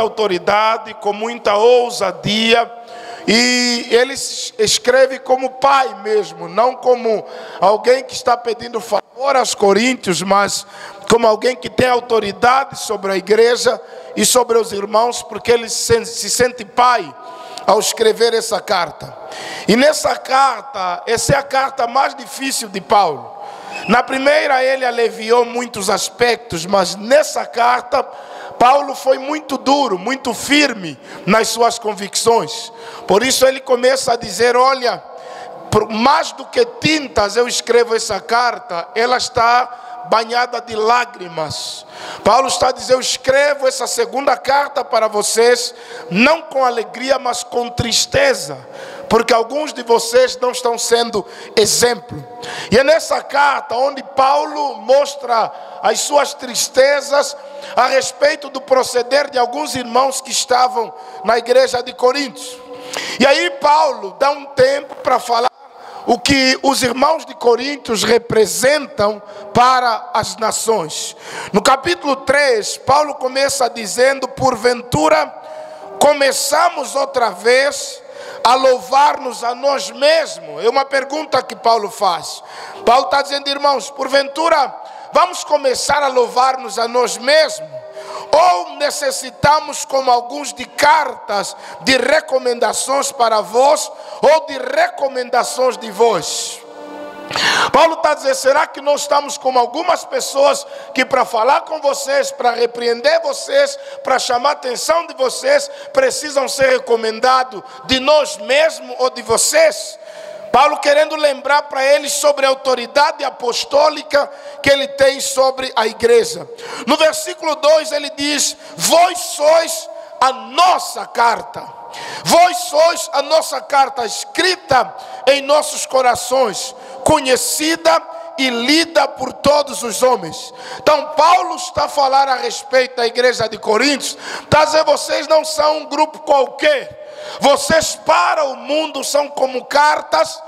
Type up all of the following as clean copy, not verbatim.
autoridade, com muita ousadia, e ele escreve como pai mesmo, não como alguém que está pedindo favor aos coríntios, mas como alguém que tem autoridade sobre a igreja e sobre os irmãos, porque ele se sente pai ao escrever essa carta. E nessa carta, essa é a carta mais difícil de Paulo. Na primeira ele aliviou muitos aspectos, mas nessa carta Paulo foi muito duro, muito firme nas suas convicções. Por isso ele começa a dizer: olha, por mais do que tintas eu escrevo essa carta, ela está banhada de lágrimas. Paulo está dizendo: eu escrevo essa segunda carta para vocês, não com alegria, mas com tristeza, porque alguns de vocês não estão sendo exemplo. E é nessa carta onde Paulo mostra as suas tristezas a respeito do proceder de alguns irmãos que estavam na igreja de Coríntios. E aí Paulo dá um tempo para falar o que os irmãos de Coríntios representam para as nações. No capítulo 3, Paulo começa dizendo: porventura começamos outra vez a louvar-nos a nós mesmos. É uma pergunta que Paulo faz. Paulo está dizendo: irmãos, porventura vamos começar a louvar-nos a nós mesmos? Ou necessitamos, como alguns, de cartas de recomendações para vós, ou de recomendações de vós? Paulo está dizendo: será que nós estamos como algumas pessoas que para falar com vocês, para repreender vocês, para chamar a atenção de vocês, precisam ser recomendados de nós mesmos ou de vocês? Paulo querendo lembrar para eles sobre a autoridade apostólica que ele tem sobre a igreja. No versículo 2 ele diz: vós sois a nossa carta. Vós sois a nossa carta escrita em nossos corações, conhecida e lida por todos os homens. Então Paulo está a falar a respeito da igreja de Coríntios, está dizendo: vocês não são um grupo qualquer. Vocês para o mundo são como cartas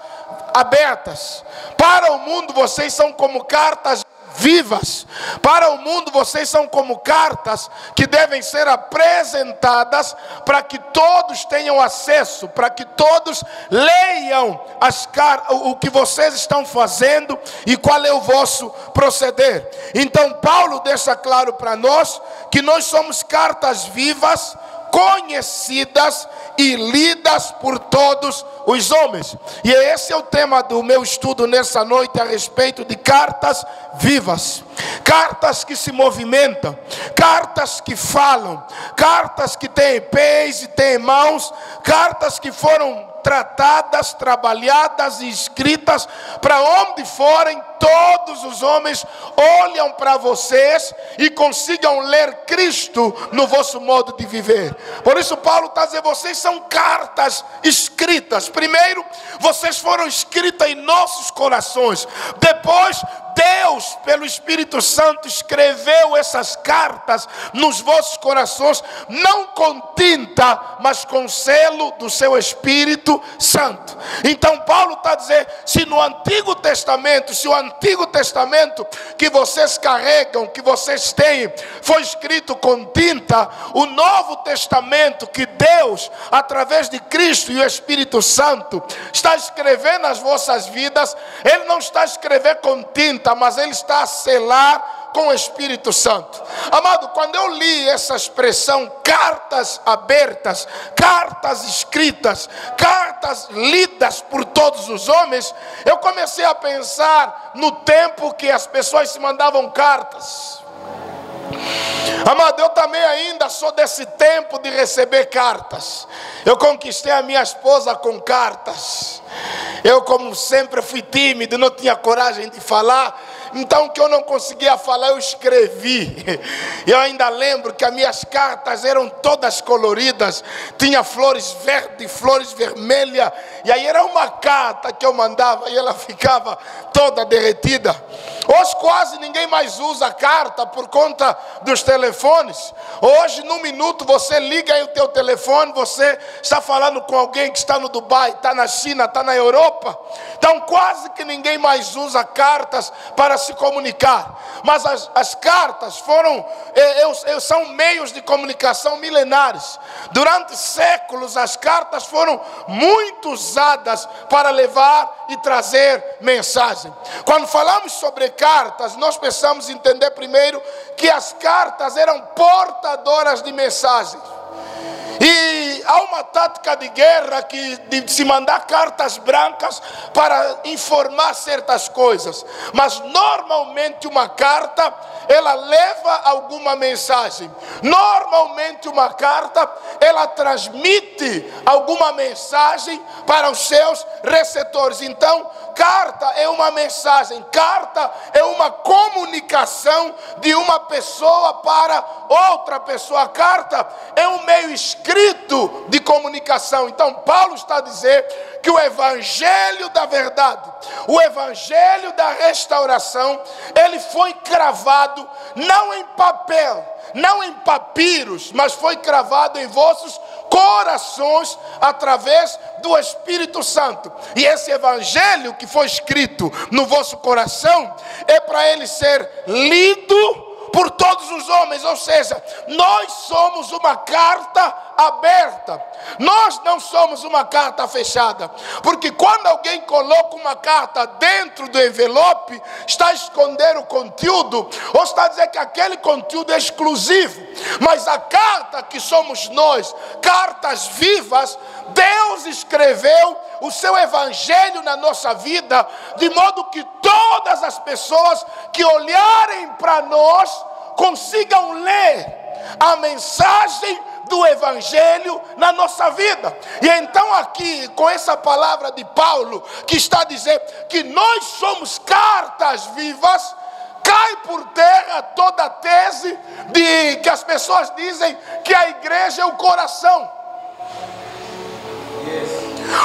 abertas. Para o mundo vocês são como cartas vivas. Para o mundo vocês são como cartas que devem ser apresentadas para que todos tenham acesso, para que todos leiam o que vocês estão fazendo e qual é o vosso proceder. Então Paulo deixa claro para nós que nós somos cartas vivas, conhecidas e lidas por todos os homens. E esse é o tema do meu estudo nessa noite, a respeito de cartas vivas. Cartas que se movimentam, cartas que falam, cartas que têm pés e têm mãos, cartas que foram tratadas, trabalhadas e escritas para onde forem, todos os homens olham para vocês e consigam ler Cristo no vosso modo de viver. Por isso Paulo está dizendo: vocês são cartas escritas. Primeiro, vocês foram escritas em nossos corações. Depois, Deus, pelo Espírito Santo, escreveu essas cartas nos vossos corações, não com tinta, mas com selo do seu Espírito Santo. Então Paulo está dizendo: se no Antigo Testamento, se o Antigo Testamento que vocês carregam, que vocês têm, foi escrito com tinta, o Novo Testamento que Deus, através de Cristo e o Espírito Santo, está escrevendo nas vossas vidas, Ele não está escrevendo com tinta, mas Ele está a selar com o Espírito Santo. Amado, quando eu li essa expressão, cartas abertas, cartas escritas, cartas lidas por todos os homens, eu comecei a pensar no tempo que as pessoas se mandavam cartas. Amado, eu também ainda sou desse tempo de receber cartas. Eu conquistei a minha esposa com cartas. Eu, como sempre, fui tímido, não tinha coragem de falar. Então, o que eu não conseguia falar, eu escrevi. Eu ainda lembro que as minhas cartas eram todas coloridas. Tinha flores verdes, flores vermelhas. E aí era uma carta que eu mandava e ela ficava toda derretida. Hoje quase ninguém mais usa carta por conta dos telefones. Hoje, num minuto, você liga aí o teu telefone, você está falando com alguém que está no Dubai, está na China, está na Europa. Então quase que ninguém mais usa cartas para se comunicar. Mas as cartas são meios de comunicação milenares. Durante séculos as cartas foram muito usadas para levar e trazer mensagem. Quando falamos sobre cartas, nós precisamos entender primeiro que as cartas eram portadoras de mensagens. E há uma tática de guerra de se mandar cartas brancas para informar certas coisas. Mas normalmente uma carta, ela leva alguma mensagem. Normalmente uma carta, ela transmite alguma mensagem para os seus receptores. Então, carta é uma mensagem, carta é uma comunicação de uma pessoa para outra pessoa. A carta é um meio escrito de comunicação. Então Paulo está a dizer que o evangelho da verdade, o evangelho da restauração, ele foi cravado não em papel, não em papiros, mas foi cravado em vossos corações através do Espírito Santo. E esse evangelho que foi escrito no vosso coração é para ele ser lido por todos os homens. Ou seja, nós somos uma carta aberta. Nós não somos uma carta fechada. Porque quando alguém coloca uma carta dentro do envelope, está a esconder o conteúdo, ou está a dizer que aquele conteúdo é exclusivo. Mas a carta que somos nós, cartas vivas, Deus escreveu o seu evangelho na nossa vida, de modo que todas as pessoas que olharem para nós consigam ler a mensagem do evangelho na nossa vida. E então aqui, com essa palavra de Paulo, que está a dizer que nós somos cartas vivas, cai por terra toda a tese de que as pessoas dizem que a igreja é o coração.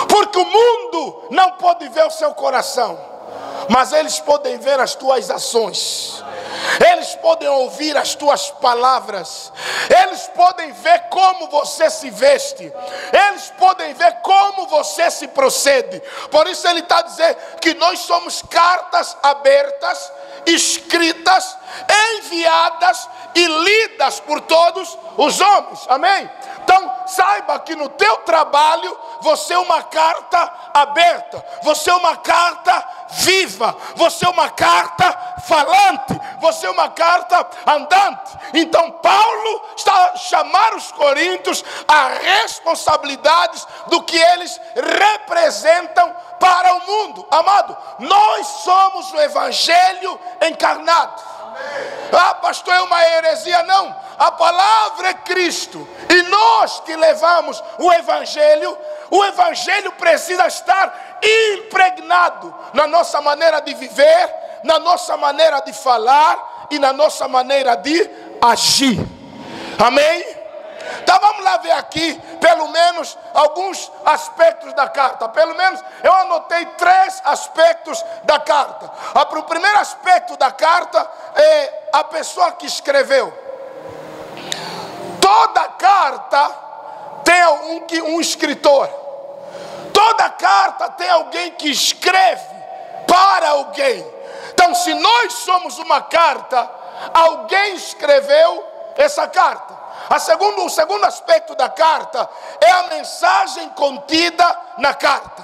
Porque o mundo não pode ver o seu coração, mas eles podem ver as tuas ações. Eles podem ouvir as tuas palavras. Eles podem ver como você se veste. Eles podem ver como você se procede. Por isso ele está a dizer que nós somos cartas abertas, escritas, enviadas e lidas por todos os homens. Amém? Então saiba que no teu trabalho você é uma carta aberta, você é uma carta viva, você é uma carta falante, você é uma carta andante. Então Paulo está a chamar os coríntios a responsabilidades do que eles representam para o mundo. Amado, nós somos o evangelho encarnado. Ah, pastor, é uma heresia. Não, a palavra é Cristo, e nós que levamos o evangelho precisa estar impregnado na nossa maneira de viver, na nossa maneira de falar e na nossa maneira de agir. Amém? Então vamos lá ver aqui pelo menos alguns aspectos da carta. Pelo menos eu anotei 3 aspectos da carta. O primeiro aspecto da carta é a pessoa que escreveu. Toda carta tem um escritor. Toda carta tem alguém que escreve para alguém. Então se nós somos uma carta, alguém escreveu essa carta. O segundo aspecto da carta é a mensagem contida na carta.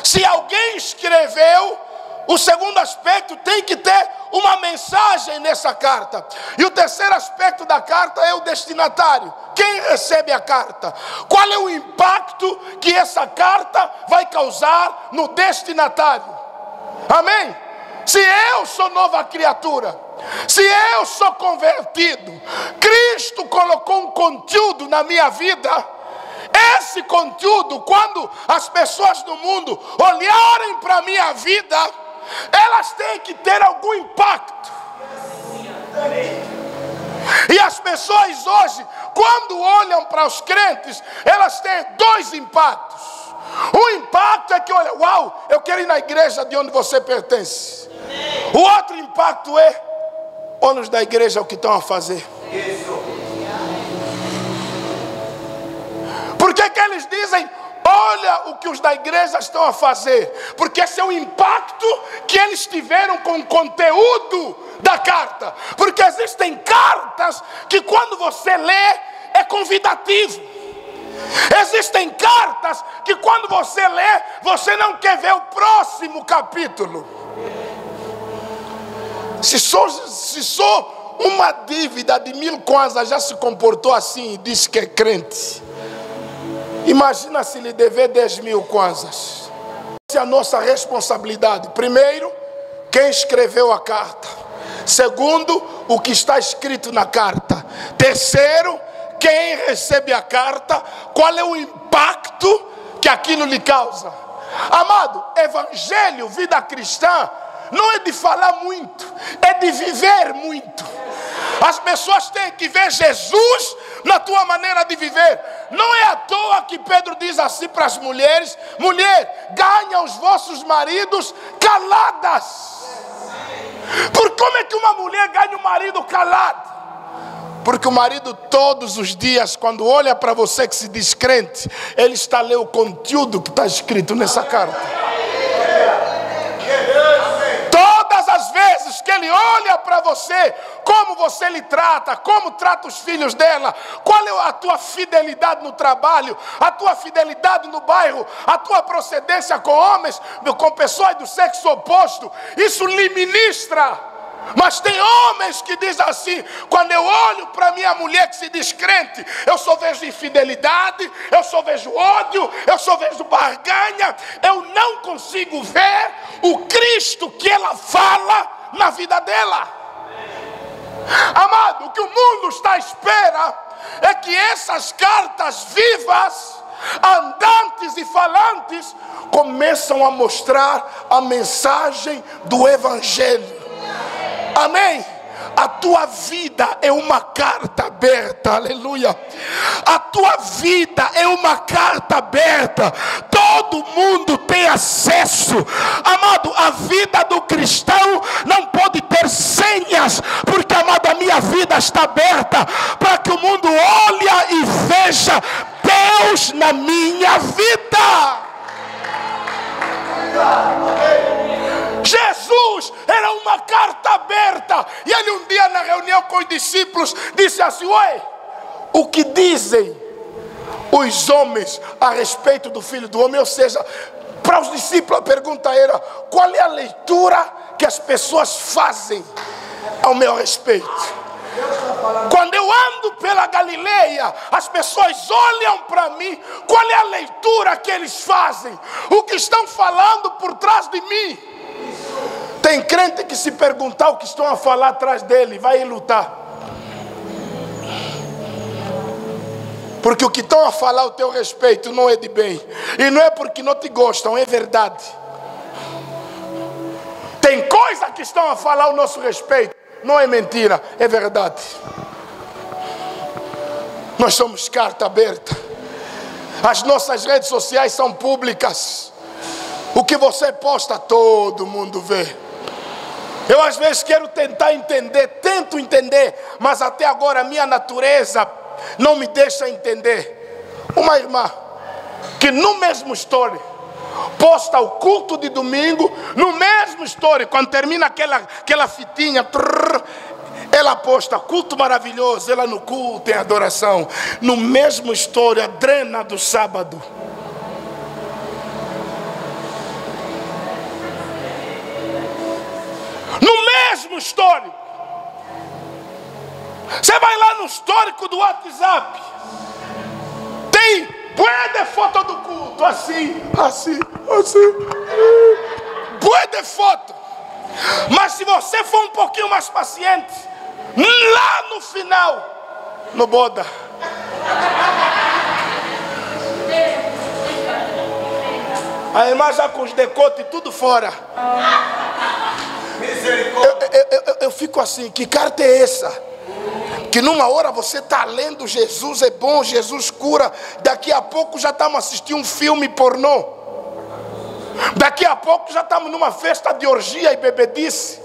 Se alguém escreveu, o segundo aspecto tem que ter uma mensagem nessa carta. E o terceiro aspecto da carta é o destinatário. Quem recebe a carta? Qual é o impacto que essa carta vai causar no destinatário? Amém? Se eu sou nova criatura, se eu sou convertido, Cristo colocou um conteúdo na minha vida. Esse conteúdo, quando as pessoas do mundo olharem para a minha vida, elas têm que ter algum impacto. E as pessoas hoje, quando olham para os crentes, elas têm 2 impactos. O impacto é que, olha, uau, eu quero ir na igreja de onde você pertence. O outro impacto é, olha os da igreja o que estão a fazer. Por que que eles dizem, olha o que os da igreja estão a fazer? Porque esse é o impacto que eles tiveram com o conteúdo da carta. Porque existem cartas que quando você lê é convidativo. Existem cartas que quando você lê, você não quer ver o próximo capítulo. Se só uma dívida de 1000 kwanzas já se comportou assim e disse que é crente, imagina se lhe dever 10.000 kwanzas. Essa é a nossa responsabilidade. Primeiro, quem escreveu a carta. Segundo, o que está escrito na carta. Terceiro, quem recebe a carta, qual é o impacto que aquilo lhe causa. Amado, evangelho, vida cristã, não é de falar muito, é de viver muito. As pessoas têm que ver Jesus na tua maneira de viver. Não é à toa que Pedro diz assim para as mulheres: mulher, ganha os vossos maridos caladas. Por como é que uma mulher ganha um marido calado? Porque o marido todos os dias, quando olha para você que se diz crente, ele está a ler o conteúdo que está escrito nessa carta. Todas as vezes que ele olha para você, como você lhe trata, como trata os filhos dela, qual é a tua fidelidade no trabalho, a tua fidelidade no bairro, a tua procedência com homens, com pessoas do sexo oposto, isso lhe ministra. Mas tem homens que dizem assim: quando eu olho para minha mulher que se diz crente, eu só vejo infidelidade, eu só vejo ódio, eu só vejo barganha. Eu não consigo ver o Cristo que ela fala na vida dela. Amado, o que o mundo está à espera é que essas cartas vivas, andantes e falantes, começam a mostrar a mensagem do Evangelho. Amém? A tua vida é uma carta aberta, aleluia. A tua vida é uma carta aberta. Todo mundo tem acesso. Amado, a vida do cristão não pode ter senhas, porque, amado, a minha vida está aberta para que o mundo olhe e veja Deus na minha vida. Jesus era uma carta aberta. E ele um dia na reunião com os discípulos disse assim: ué, o que dizem os homens a respeito do Filho do Homem? Ou seja, para os discípulos a pergunta era: qual é a leitura que as pessoas fazem ao meu respeito? Quando eu ando pela Galileia, as pessoas olham para mim, qual é a leitura que eles fazem? O que estão falando por trás de mim? Tem crente que se perguntar o que estão a falar atrás dele, vai lutar. Porque o que estão a falar ao teu respeito não é de bem. E não é porque não te gostam, é verdade. Tem coisa que estão a falar ao nosso respeito, não é mentira, é verdade. Nós somos carta aberta. As nossas redes sociais são públicas. O que você posta, todo mundo vê. Eu às vezes quero tentar entender, tento entender, mas até agora a minha natureza não me deixa entender. Uma irmã que no mesmo story posta o culto de domingo, no mesmo story, quando termina aquela fitinha, ela posta culto maravilhoso, ela no culto em adoração, no mesmo story, a drena do sábado. No mesmo histórico. Você vai lá no histórico do WhatsApp, tem bué de foto do culto, assim. Bué de foto. Mas se você for um pouquinho mais paciente, lá no final, no boda, a irmã já com os decotes tudo fora. Eu fico assim: que carta é essa? Que Que numa hora você está lendo Jesus é bom, Jesus cura. Daqui a pouco já estamos assistindo um filme pornô. Daqui a pouco já estamos numa festa de orgia e bebedice.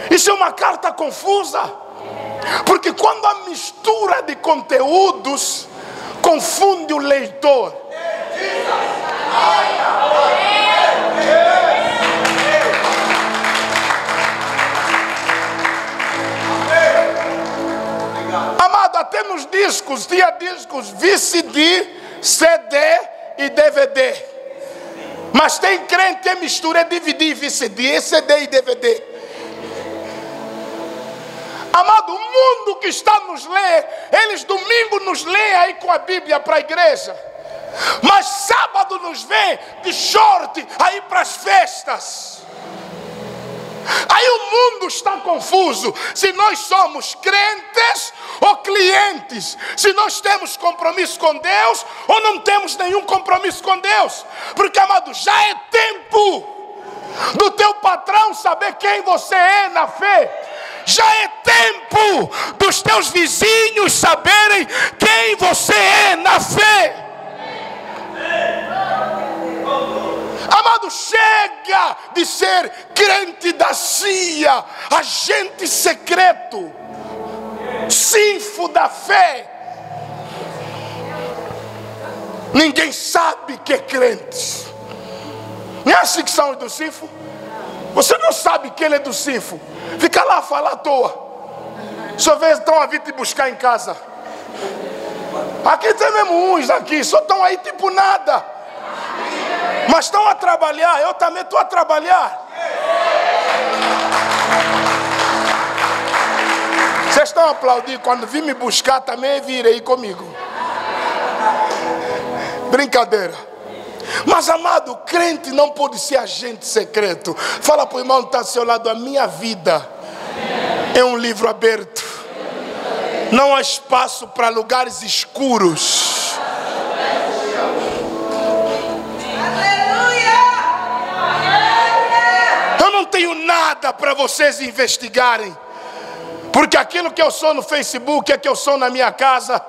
Isso é uma carta confusa. Porque quando a mistura de conteúdos confunde o leitor. Amado, até nos discos, tinha discos VCD, CD e DVD. Mas tem crente que mistura DVD e VCD, CD e DVD. Amado, o mundo que está nos lê, eles domingo nos lê aí com a Bíblia para a igreja. Mas sábado nos vê de short aí para as festas. Aí o mundo está confuso. Se nós somos crentes ou clientes. Se nós temos compromisso com Deus ou não temos nenhum compromisso com Deus. Porque, amado, já é tempo do teu patrão saber quem você é na fé. Já é tempo dos teus vizinhos saberem quem você é na fé. Amado, chega de ser crente da CIA, agente secreto, sinfo da fé. Ninguém sabe que é crente. Não é assim que são os do sinfo? Você não sabe que ele é do sinfo. Fica lá a falar à toa. Só vê estão a vir te buscar em casa. Aqui tem mesmo uns aqui, só estão aí tipo nada. Mas estão a trabalhar, eu também estou a trabalhar. Vocês estão a aplaudir, quando vir me buscar também virei comigo. Brincadeira. Mas, amado, crente não pode ser agente secreto. Fala para o irmão que está ao seu lado, a minha vida é um livro aberto. Não há espaço para lugares escuros. Eu não tenho nada para vocês investigarem. Porque aquilo que eu sou no Facebook é que eu sou na minha casa.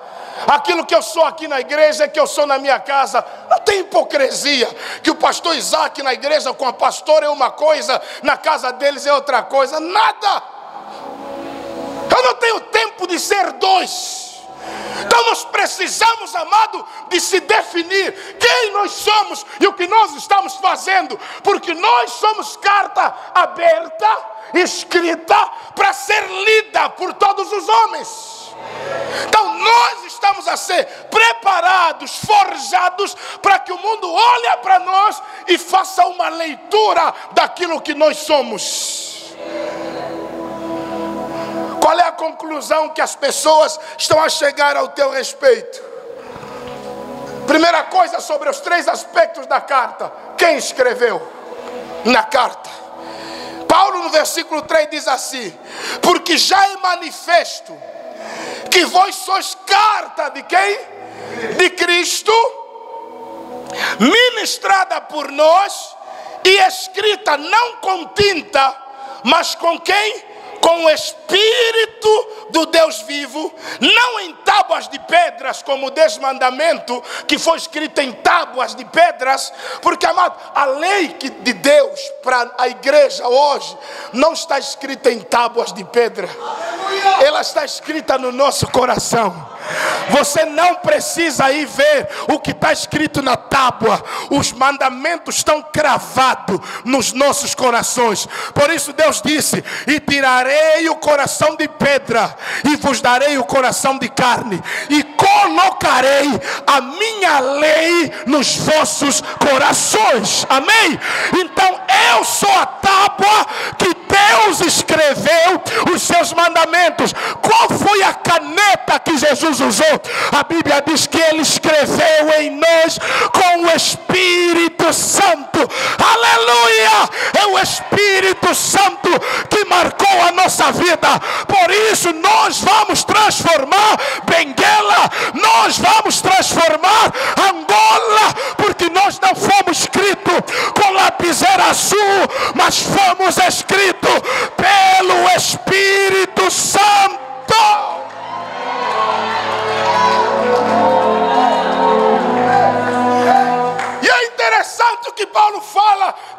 Aquilo que eu sou aqui na igreja é que eu sou na minha casa. Não tem hipocrisia. Que o pastor Isaac na igreja com a pastora é uma coisa, na casa deles é outra coisa. Nada. Eu não tenho tempo de ser dois. Então nós precisamos, amado, de se definir quem nós somos e o que nós estamos fazendo. Porque nós somos carta aberta, escrita, para ser lida por todos os homens. Então nós estamos a ser preparados, forjados, para que o mundo olhe para nós e faça uma leitura daquilo que nós somos. Qual é a conclusão que as pessoas estão a chegar ao teu respeito? Primeira coisa sobre os 3 aspectos da carta. Quem escreveu na carta? Paulo no versículo 3 diz assim: porque já é manifesto que vós sois carta de quem? De Cristo, ministrada por nós e escrita não com tinta, mas com quem? Com o Espírito do Deus vivo, não em tábuas de pedras, como o desmandamento que foi escrito em tábuas de pedras. Porque, amado, a lei de Deus para a igreja hoje não está escrita em tábuas de pedra. Ela está escrita no nosso coração. Você não precisa ir ver o que está escrito na tábua. Os mandamentos estão cravados nos nossos corações. Por isso Deus disse: e tirarei o coração de pedra e vos darei o coração de carne, e colocarei a minha lei nos vossos corações. Amém? Então eu sou a tábua que Deus escreveu os seus mandamentos. Qual foi a caneta que Jesus usou? A Bíblia diz que Ele escreveu em nós com o Espírito Santo. Aleluia! É o Espírito Santo que marcou a nossa vida. Por isso nós vamos transformar Benguela, nós vamos transformar Angola, porque nós não fomos escritos com lapiseira azul, mas fomos escritos pelo Espírito Santo.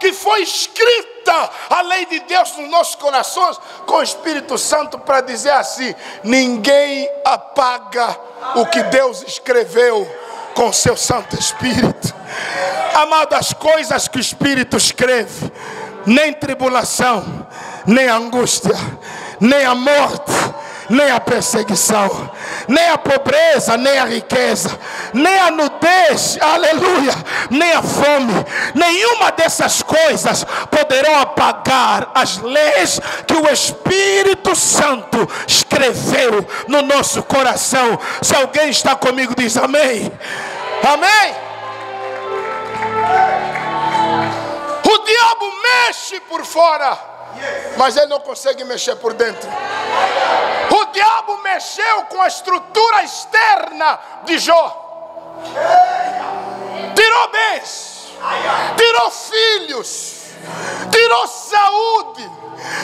que foi escrita a lei de Deus nos nossos corações com o Espírito Santo para dizer assim: ninguém apaga o que Deus escreveu com o seu Santo Espírito. Amado, as coisas que o Espírito escreve, nem tribulação, nem angústia, nem a morte, nem a perseguição, nem a pobreza, nem a riqueza, nem a nudez, aleluia, nem a fome, nenhuma dessas coisas poderão apagar as leis que o Espírito Santo escreveu no nosso coração. Se alguém está comigo, diz amém. Amém. O diabo mexe por fora, mas ele não consegue mexer por dentro. O diabo mexeu com a estrutura externa de Jó. Tirou bens, tirou filhos, tirou saúde,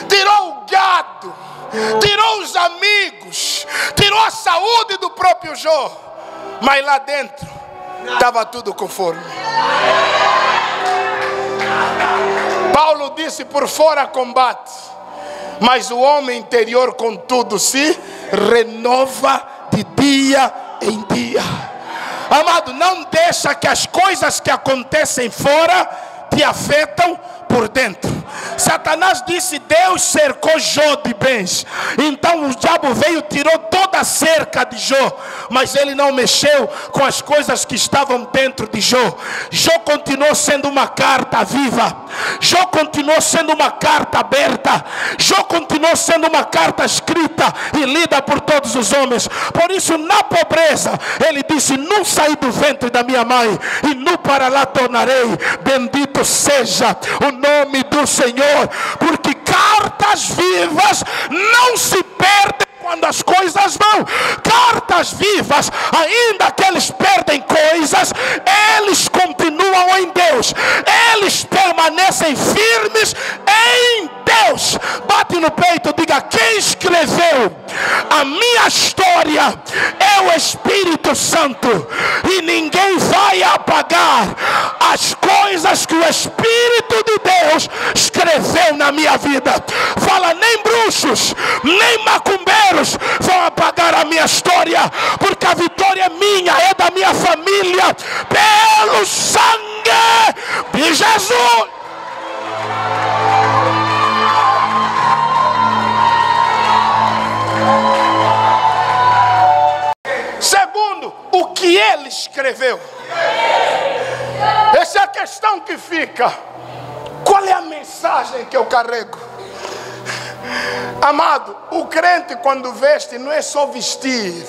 tirou o gado, tirou os amigos, tirou a saúde do próprio Jó. Mas lá dentro estava tudo conforme. Paulo disse: por fora combate, mas o homem interior contudo se renova de dia em dia. Amado, não deixa que as coisas que acontecem fora te afetam por dentro. Satanás disse: Deus cercou Jó de bens. Então o diabo veio, tirou toda a cerca de Jó, mas ele não mexeu com as coisas que estavam dentro de Jó. Jó continuou sendo uma carta viva. Jó continuou sendo uma carta aberta. Jó continuou sendo uma carta escrita e lida por todos os homens. Por isso, na pobreza, ele disse: nu saí do ventre da minha mãe e nu para lá tornarei. Bendito seja o nome do Senhor, porque cartas vivas não se perdem quando as coisas vão. Cartas vivas, ainda que eles perdem coisas, eles continuam em Deus, eles permanecem firmes em Deus. Bate no peito, diga: quem escreveu a minha história é o Espírito Santo, e ninguém vai apagar as coisas que o Espírito de Deus escreveu na minha vida. Fala: nem bruxos, nem macumbeiros vão apagar a minha história, porque a vitória é minha, é da minha família, pelo sangue de Jesus. Segundo, o que ele escreveu. Essa é a questão que fica. Qual é a mensagem que eu carrego? Amado, o crente quando veste não é só vestir.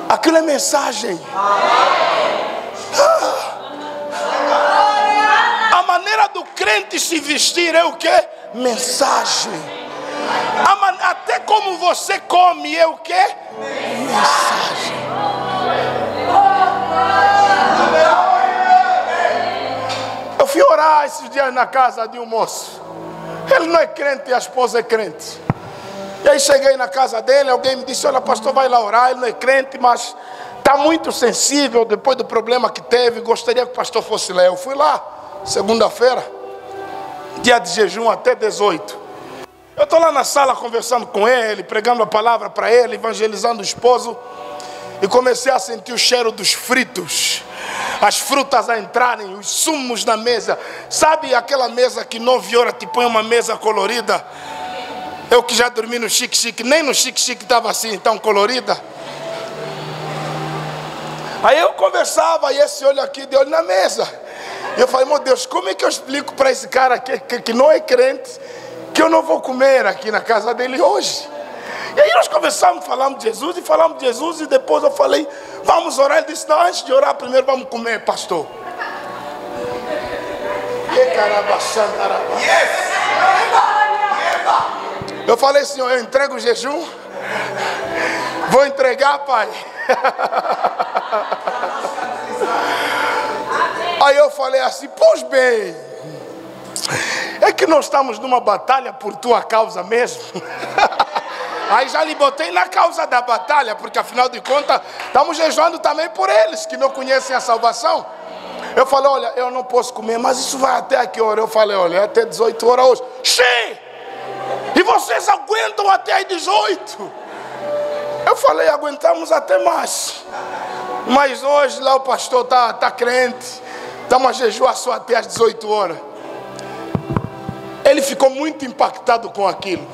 Aquilo é mensagem. A maneira do crente se vestir é o que? Mensagem. Até como você come é o que? Mensagem. Eu fui orar esses dias na casa de um moço. Ele não é crente e a esposa é crente. E aí cheguei na casa dele, alguém me disse: olha, pastor, vai lá orar. Ele não é crente, mas está muito sensível depois do problema que teve. Gostaria que o pastor fosse lá. Eu fui lá, segunda-feira, dia de jejum até 18. Eu estou lá na sala conversando com ele, pregando a palavra para ele, evangelizando o esposo. E comecei a sentir o cheiro dos fritos, as frutas a entrarem, os sumos na mesa. Sabe aquela mesa que 9 horas te põe uma mesa colorida? Eu que já dormi no chique-chique, nem no chique-chique estava assim tão colorida. Aí eu conversava e esse olho aqui de olho na mesa. Eu falei: meu Deus, como é que eu explico para esse cara aqui que não é crente que eu não vou comer aqui na casa dele hoje? E aí nós conversamos, falamos de Jesus, e depois eu falei: vamos orar. Ele disse: não, antes de orar, primeiro vamos comer, pastor. Eu falei: senhor, eu entrego o jejum? Vou entregar, pai. Aí eu falei assim: pois bem, é que nós estamos numa batalha por tua causa mesmo. Aí já lhe botei na causa da batalha, porque afinal de contas estamos jejuando também por eles que não conhecem a salvação. Eu falei, olha, eu não posso comer, mas isso vai até a que hora? Eu falei, olha, até 18 horas hoje. Cheio! E vocês aguentam até as 18? Eu falei, aguentamos até mais. Mas hoje lá o pastor tá crente. Estamos a jejuar só até as 18 horas. Ele ficou muito impactado com aquilo.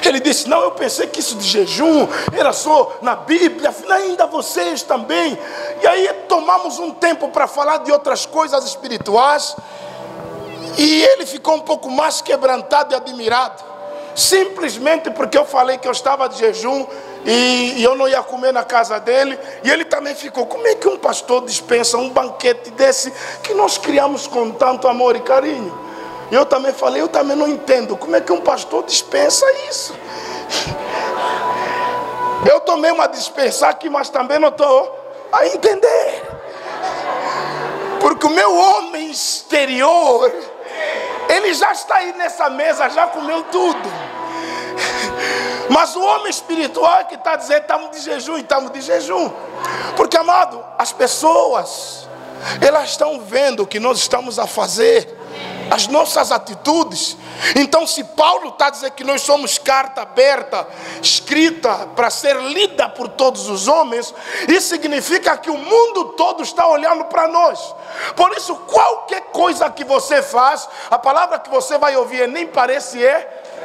Ele disse, não, eu pensei que isso de jejum era só na Bíblia, ainda vocês também. E aí tomamos um tempo para falar de outras coisas espirituais. E ele ficou um pouco mais quebrantado e admirado. Simplesmente porque eu falei que eu estava de jejum e eu não ia comer na casa dele. E ele também ficou, como é que um pastor dispensa um banquete desse que nós criamos com tanto amor e carinho? E eu também falei, eu também não entendo, como é que um pastor dispensa isso? Eu tomei uma dispensa aqui, mas também não estou a entender. Porque o meu homem exterior, ele já está aí nessa mesa, já comeu tudo. Mas o homem espiritual é que está dizendo, estamos de jejum e estamos de jejum. Porque, amado, as pessoas, elas estão vendo o que nós estamos a fazer, as nossas atitudes. Então, se Paulo está dizendo que nós somos carta aberta, escrita para ser lida por todos os homens, isso significa que o mundo todo está olhando para nós. Por isso, qualquer coisa que você faz, a palavra que você vai ouvir nem parece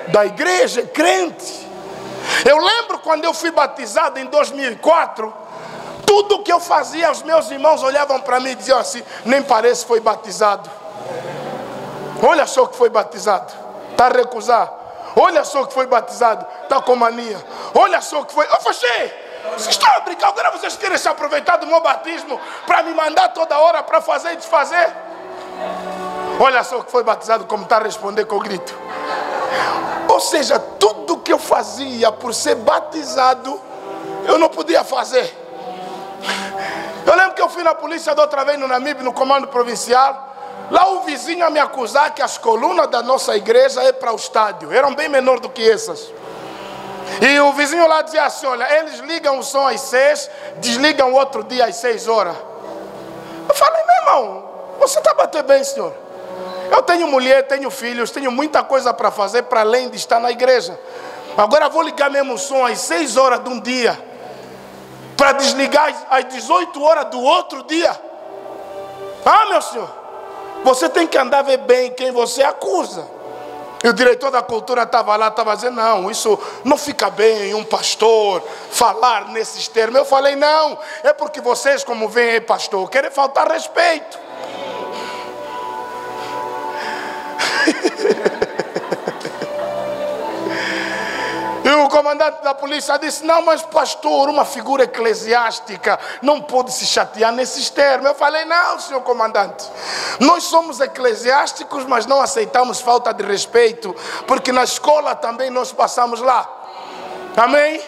da igreja, é crente. Eu lembro quando eu fui batizado em 2004, tudo que eu fazia, os meus irmãos olhavam para mim e diziam assim, nem parece foi batizado. Olha só que foi batizado, está a recusar. Olha só que foi batizado, está com mania. Olha só que foi... Ô, Fachê, vocês estão a brincar? Agora vocês querem se aproveitar do meu batismo para me mandar toda hora para fazer e desfazer? Olha só que foi batizado, como está a responder com o grito. Ou seja, tudo que eu fazia por ser batizado, eu não podia fazer. Eu lembro que eu fui na polícia da outra vez no Namibe, no comando provincial. Lá o vizinho a me acusar que as colunas da nossa igreja é para o estádio. Eram bem menores do que essas. E o vizinho lá dizia assim, olha, eles ligam o som às 6, desligam o outro dia às 6 horas. Eu falei, meu irmão, você está batendo bem, senhor? Eu tenho mulher, tenho filhos, tenho muita coisa para fazer para além de estar na igreja. Agora vou ligar mesmo o som às 6 horas de um dia, para desligar às 18 horas do outro dia. Ah, meu senhor, você tem que andar a ver bem quem você acusa. E o diretor da cultura estava lá, estava dizendo, não, isso não fica bem um pastor falar nesses termos. Eu falei, não, é porque vocês, como veem aí, pastor, querem faltar respeito. E o comandante da polícia disse, não, mas pastor, uma figura eclesiástica não pode se chatear nesses termos. Eu falei, não, senhor comandante, nós somos eclesiásticos, mas não aceitamos falta de respeito, porque na escola também nós passamos lá. Amém?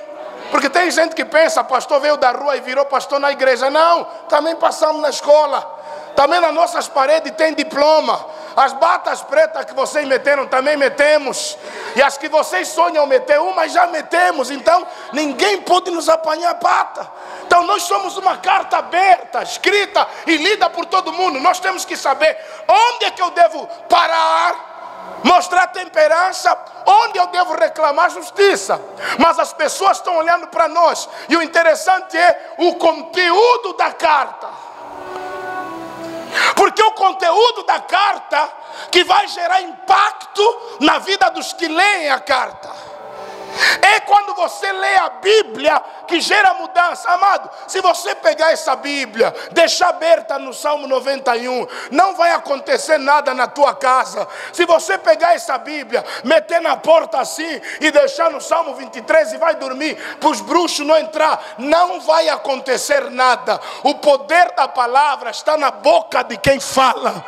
Porque tem gente que pensa, pastor veio da rua e virou pastor na igreja. Não, também passamos na escola. Também nas nossas paredes tem diploma. As batas pretas que vocês meteram, também metemos. E as que vocês sonham meter, umas já metemos. Então, ninguém pode nos apanhar a bata. Então, nós somos uma carta aberta, escrita e lida por todo mundo. Nós temos que saber onde é que eu devo parar, mostrar temperança, onde eu devo reclamar justiça. Mas as pessoas estão olhando para nós. E o interessante é o conteúdo da carta. Porque o conteúdo da carta que vai gerar impacto na vida dos que leem a carta. É quando você lê a Bíblia que gera mudança. Amado, se você pegar essa Bíblia, deixar aberta no Salmo 91, não vai acontecer nada na tua casa. Se você pegar essa Bíblia, meter na porta assim e deixar no Salmo 23 e vai dormir, para os bruxos não entrar, não vai acontecer nada. O poder da palavra está na boca de quem fala.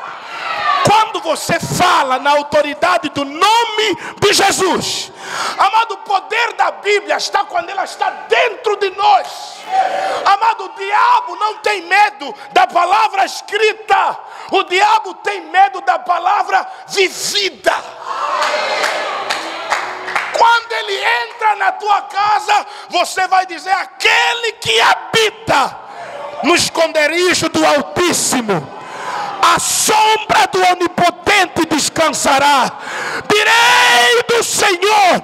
Quando você fala na autoridade do nome de Jesus, amado, o poder da Bíblia está quando ela está dentro de nós. Amado, o diabo não tem medo da palavra escrita, o diabo tem medo da palavra vivida. Quando ele entra na tua casa, você vai dizer, aquele que habita no esconderijo do Altíssimo, a sombra do Onipotente descansará. Direi do Senhor: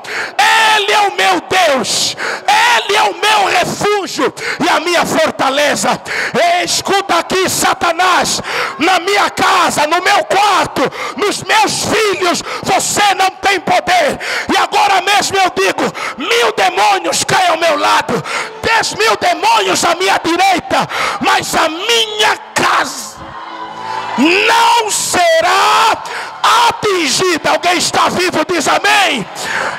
Ele é o meu Deus, Ele é o meu refúgio e a minha fortaleza. Escuta aqui, Satanás, na minha casa, no meu quarto, nos meus filhos, você não tem poder. E agora mesmo eu digo: 1000 demônios caem ao meu lado, 10.000 demônios à minha direita, mas a minha casa não será atingida. Alguém está vivo, diz amém.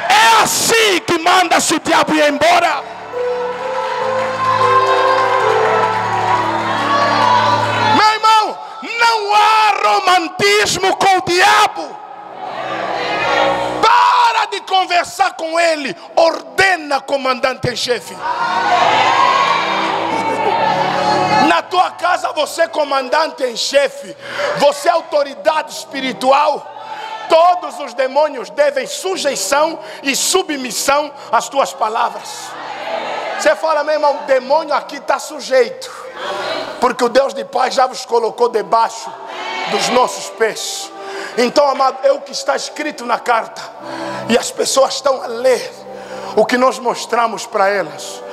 É assim que manda-se o diabo ir embora. Meu irmão, não há romantismo com o diabo. Para de conversar com ele. Ordena, comandante em chefe. Na tua casa você é comandante em chefe, você é autoridade espiritual. Todos os demônios devem sujeição e submissão às tuas palavras. Você fala: meu irmão, o demônio aqui está sujeito, porque o Deus de paz já vos colocou debaixo dos nossos pés. Então, amado, é o que está escrito na carta, e as pessoas estão a ler o que nós mostramos para elas.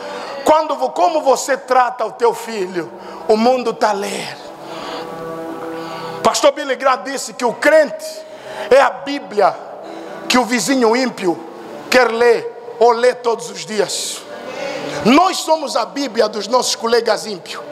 Como você trata o teu filho, o mundo está a ler. Pastor Billy Graham disse que o crente é a Bíblia que o vizinho ímpio quer ler ou lê todos os dias. Nós somos a Bíblia dos nossos colegas ímpios.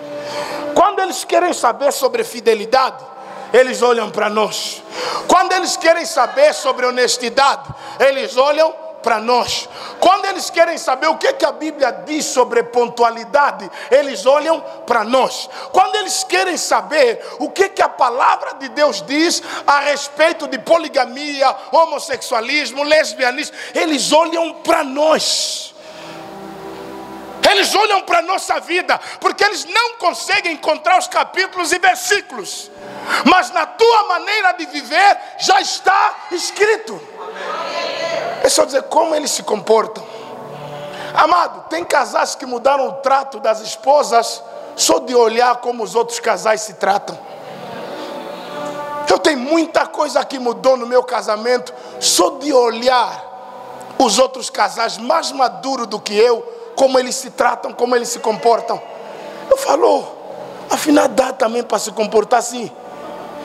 Quando eles querem saber sobre fidelidade, eles olham para nós. Quando eles querem saber sobre honestidade, eles olham para nós. Quando eles querem saber o que a Bíblia diz sobre pontualidade, eles olham para nós. Quando eles querem saber o que a palavra de Deus diz a respeito de poligamia, homossexualismo, lesbianismo, eles olham para nós. Eles olham para a nossa vida, porque eles não conseguem encontrar os capítulos e versículos, mas na tua maneira de viver já está escrito. É só dizer como eles se comportam. Amado, tem casais que mudaram o trato das esposas só de olhar como os outros casais se tratam. Eu tenho muita coisa que mudou no meu casamento só de olhar os outros casais mais maduros do que eu, como eles se tratam, como eles se comportam. Eu falo: afinal dá também para se comportar assim.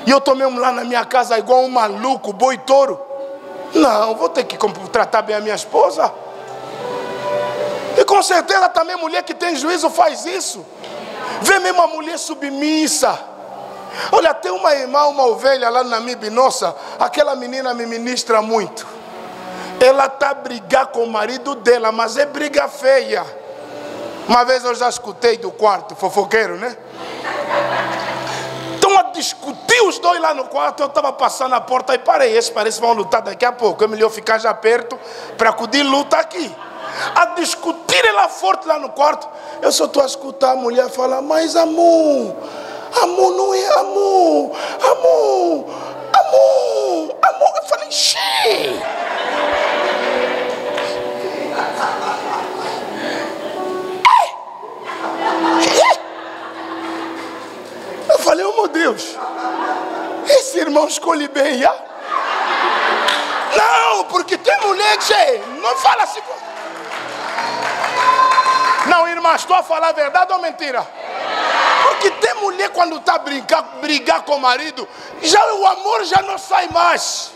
E eu tô mesmo lá na minha casa igual um maluco, boi touro. Não, vou ter que tratar bem a minha esposa. E com certeza também mulher que tem juízo faz isso. Vê mesmo a mulher submissa. Olha, tem uma irmã, uma ovelha lá na Namíbia, nossa, aquela menina me ministra muito. Ela está a brigar com o marido dela, mas é briga feia. Uma vez eu já escutei do quarto, fofoqueiro, né? Então a discutir os dois lá no quarto. Eu estava passando na porta e parei. Esse parece que vão lutar daqui a pouco. É melhor ficar já perto para acudir luta aqui. A discutir lá forte lá no quarto. Eu só estou a escutar a mulher falar: mas amor, amor não é amor, amor, amor, amor. Eu falei: xê. Eu falei: oh meu Deus, esse irmão escolhe bem, já? Não, porque tem mulher que não fala assim. Não, irmã, estou a falar a verdade ou mentira? Porque tem mulher quando está a brigar com o marido, já o amor já não sai mais.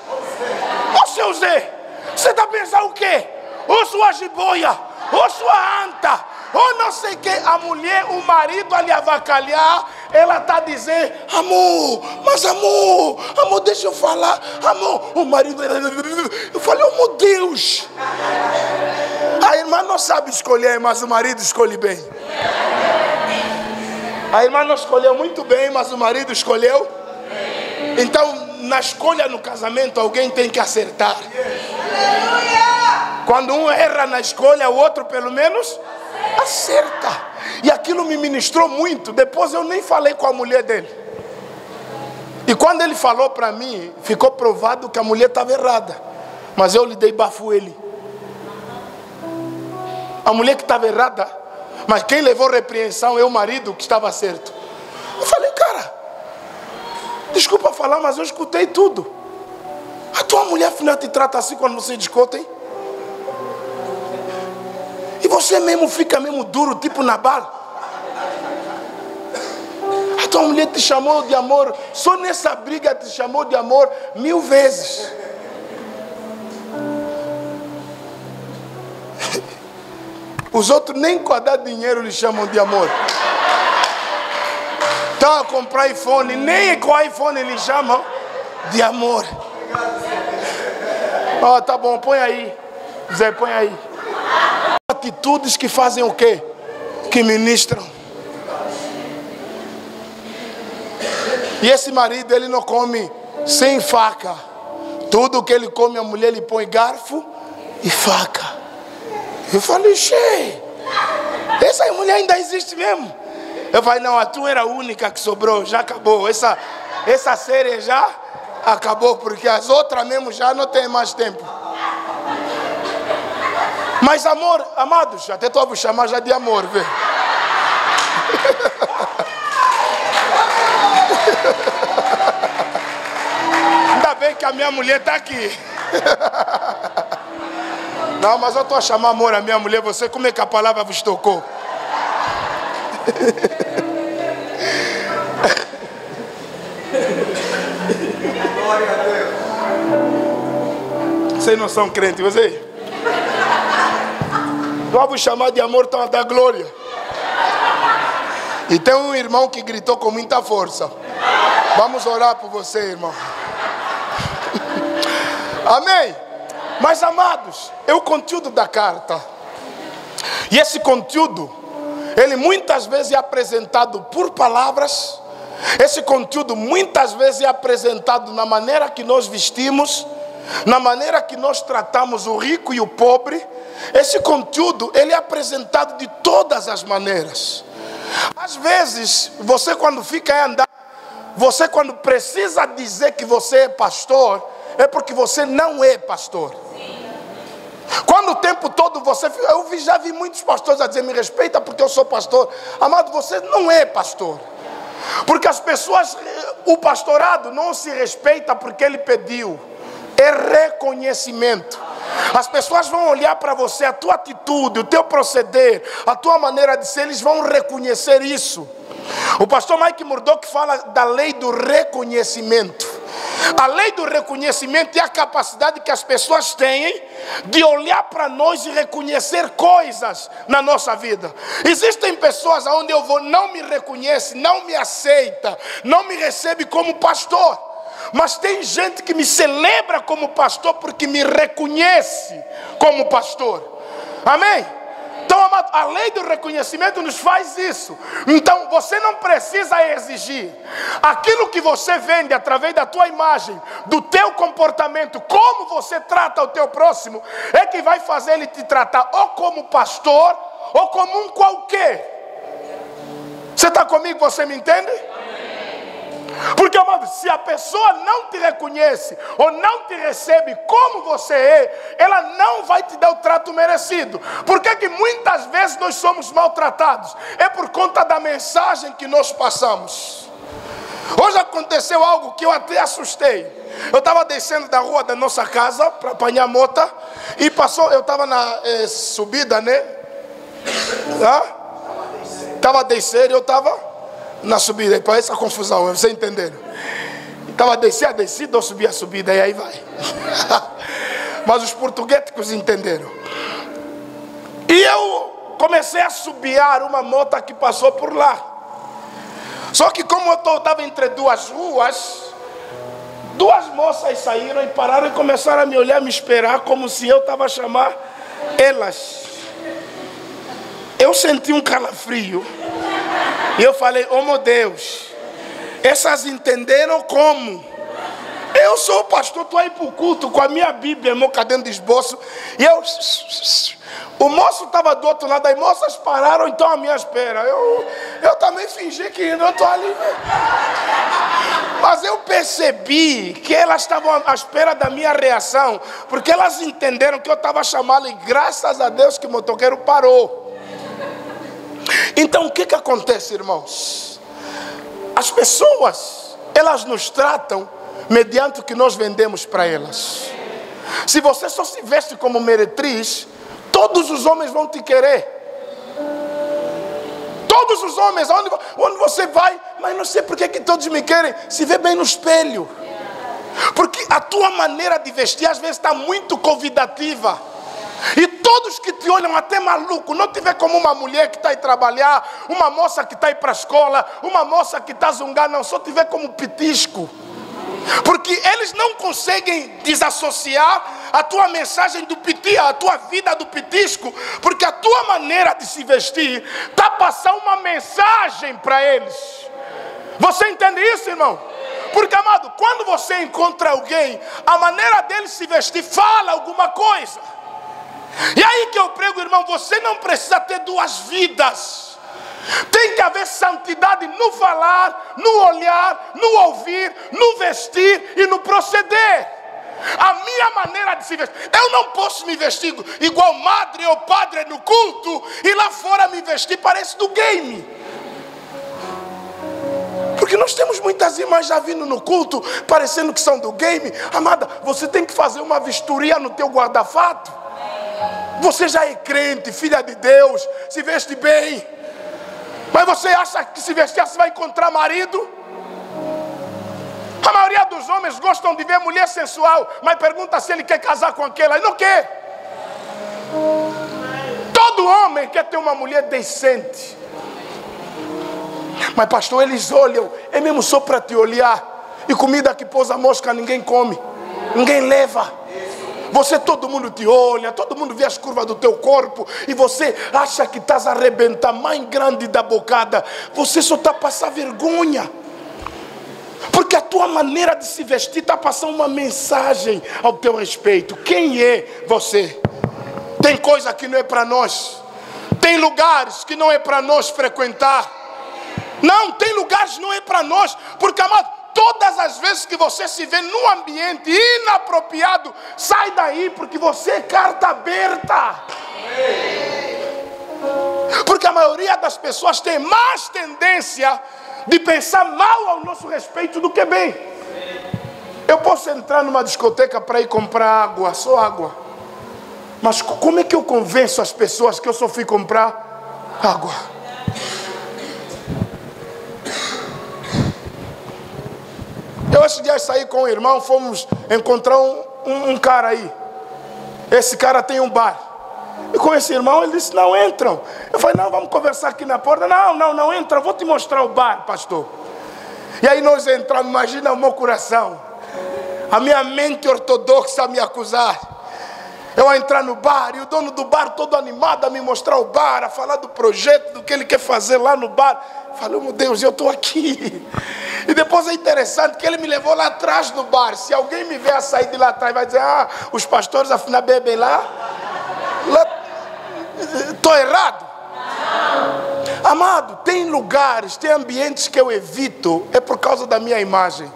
Ô seu Zé, você está pensando o quê? Ou sua jiboia, ou sua anta, ou não sei o que. A mulher, o marido ali avacalhar, ela está dizendo: amor, mas amor, amor, deixa eu falar, amor. O marido, eu falei: oh meu Deus. A irmã não sabe escolher, mas o marido escolhe bem. A irmã não escolheu muito bem, mas o marido escolheu. Então, na escolha no casamento, alguém tem que acertar. Quando um erra na escolha, o outro pelo menos acerta. E aquilo me ministrou muito. Depois eu nem falei com a mulher dele. E quando ele falou para mim, ficou provado que a mulher estava errada. Mas eu lhe dei bafo ele. A mulher que estava errada Mas quem levou repreensão é o marido que estava certo. Eu falei, cara, desculpa falar, mas eu escutei tudo. A tua mulher afinal te trata assim quando vocês discutem? E você mesmo fica mesmo duro, tipo Nabal? A tua mulher te chamou de amor, só nessa briga te chamou de amor 1000 vezes. Os outros nem com a dar dinheiro lhe chamam de amor. Estão a comprar iPhone, nem com iPhone lhe chamam de amor. Ó, tá bom, põe aí. Zé, põe aí. Atitudes que fazem o quê? Que ministram. E esse marido, ele não come sem faca. Tudo que ele come, a mulher lhe põe garfo e faca. Eu falei, cheio, essa mulher ainda existe mesmo? Eu falei, não, a tua era a única que sobrou, já acabou. Essa série já acabou, porque as outras mesmo já não tem mais tempo. Mas amor, amados, até estou a vos chamar já de amor, vê. Ainda bem que a minha mulher está aqui. Não, mas eu estou a chamar amor a minha mulher. Você, como é que a palavra vos tocou? Glória a Deus. Vocês não são crentes, vocês? Estou a vos chamar de amor, estão a dar glória. E tem um irmão que gritou com muita força. Vamos orar por você, irmão. Amém? Mas amados, é o conteúdo da carta. E esse conteúdo, ele muitas vezes é apresentado por palavras. Esse conteúdo muitas vezes é apresentado na maneira que nós vestimos, na maneira que nós tratamos o rico e o pobre. Esse conteúdo, ele é apresentado de todas as maneiras. Às vezes, você quando fica a andar, você quando precisa dizer que você é pastor, é porque você não é pastor. Quando o tempo todo você... Eu já vi muitos pastores a dizer, me respeita porque eu sou pastor. Amado, você não é pastor. Porque as pessoas, o pastorado não se respeita porque ele pediu. É reconhecimento. As pessoas vão olhar para você, a tua atitude, o teu proceder, a tua maneira de ser, eles vão reconhecer isso. O pastor Mike Murdock fala da lei do reconhecimento. A lei do reconhecimento é a capacidade que as pessoas têm de olhar para nós e reconhecer coisas na nossa vida. Existem pessoas onde eu vou, não me reconhece, não me aceita, não me recebe como pastor. Mas tem gente que me celebra como pastor porque me reconhece como pastor. Amém? Então, amado, a lei do reconhecimento nos faz isso. Então, você não precisa exigir. Aquilo que você vende através da tua imagem, do teu comportamento, como você trata o teu próximo, é que vai fazer ele te tratar ou como pastor, ou como um qualquer. Você está comigo? Você me entende? Porque, amado, se a pessoa não te reconhece ou não te recebe como você é, ela não vai te dar o trato merecido. Por que muitas vezes nós somos maltratados? É por conta da mensagem que nós passamos. Hoje aconteceu algo que eu até assustei. Eu estava descendo da rua da nossa casa para apanhar mota e passou, eu estava na subida, né? Estava descendo e eu estava na subida, para essa confusão, vocês entenderam? Estava a descida ou subir a subida, e aí vai. Mas os portugueses entenderam. E eu comecei a subiar uma moto que passou por lá. Só que como eu estava entre duas ruas, duas moças saíram e pararam e começaram a me olhar, me esperar, como se eu estava a chamar elas. Eu senti um calafrio. E eu falei, oh meu Deus, essas entenderam como? Eu sou o pastor, estou aí para o culto com a minha Bíblia, meu caderno de esboço. E eu... O moço estava do outro lado, as moças pararam então à minha espera. Eu também fingi que não estou ali. Mas eu percebi que elas estavam à espera da minha reação, porque elas entenderam que eu estava chamando e graças a Deus que o motoqueiro parou. Então o que acontece, irmãos? As pessoas, elas nos tratam mediante o que nós vendemos para elas. Se você só se veste como meretriz, todos os homens vão te querer. Todos os homens, onde você vai, mas não sei por que todos me querem. Se vê bem no espelho. Porque a tua maneira de vestir às vezes está muito convidativa. E todos que te olham até maluco, não te vê como uma mulher que está aí trabalhar, uma moça que está aí para a escola, uma moça que está a zungar, não, só te vê como petisco. Porque eles não conseguem desassociar a tua mensagem do piti, a tua vida do petisco, porque a tua maneira de se vestir está passando uma mensagem para eles. Você entende isso, irmão? Porque, amado, quando você encontra alguém, a maneira dele se vestir fala alguma coisa. E aí que eu prego, irmão, você não precisa ter duas vidas. Tem que haver santidade no falar, no olhar, no ouvir, no vestir e no proceder. A minha maneira de se vestir, eu não posso me vestir igual madre ou padre no culto e lá fora me vestir parece do game. Porque nós temos muitas irmãs já vindo no culto parecendo que são do game. Amada, você tem que fazer uma vistoria no teu guarda-fato. Você já é crente, filha de Deus, se veste bem. Mas você acha que se vestir assim vai encontrar marido? A maioria dos homens gostam de ver mulher sensual, mas pergunta se ele quer casar com aquela. Ele não quer. Todo homem quer ter uma mulher decente. Mas pastor, eles olham, é mesmo só para te olhar. E comida que pousa mosca ninguém come, ninguém leva. Você, todo mundo te olha, todo mundo vê as curvas do teu corpo e você acha que estás a arrebentar mais grande da bocada. Você só está a passar vergonha. Porque a tua maneira de se vestir está passando uma mensagem ao teu respeito. Quem é você? Tem coisa que não é para nós. Tem lugares que não é para nós frequentar. Não, tem lugares que não é para nós. Porque, amado, todas as vezes que você se vê num ambiente inapropriado, sai daí, porque você é carta aberta. Porque a maioria das pessoas tem mais tendência de pensar mal ao nosso respeito do que bem. Eu posso entrar numa discoteca para ir comprar água, só água. Mas como é que eu convenço as pessoas que eu só fui comprar água? Eu esse dia saí com o irmão, fomos encontrar um cara aí. Esse cara tem um bar. E com esse irmão ele disse, não entram. Eu falei, não, vamos conversar aqui na porta. Não entra, vou te mostrar o bar, pastor. E aí nós entramos, imagina o meu coração. A minha mente ortodoxa a me acusar. Eu a entrar no bar e o dono do bar todo animado a me mostrar o bar, a falar do projeto, do que ele quer fazer lá no bar. Falei, meu Deus, eu estou aqui. E depois é interessante que ele me levou lá atrás do bar. Se alguém me ver a sair de lá atrás, vai dizer, os pastores afinal bebem lá. Estou errado? Amado, tem lugares, tem ambientes que eu evito, é por causa da minha imagem.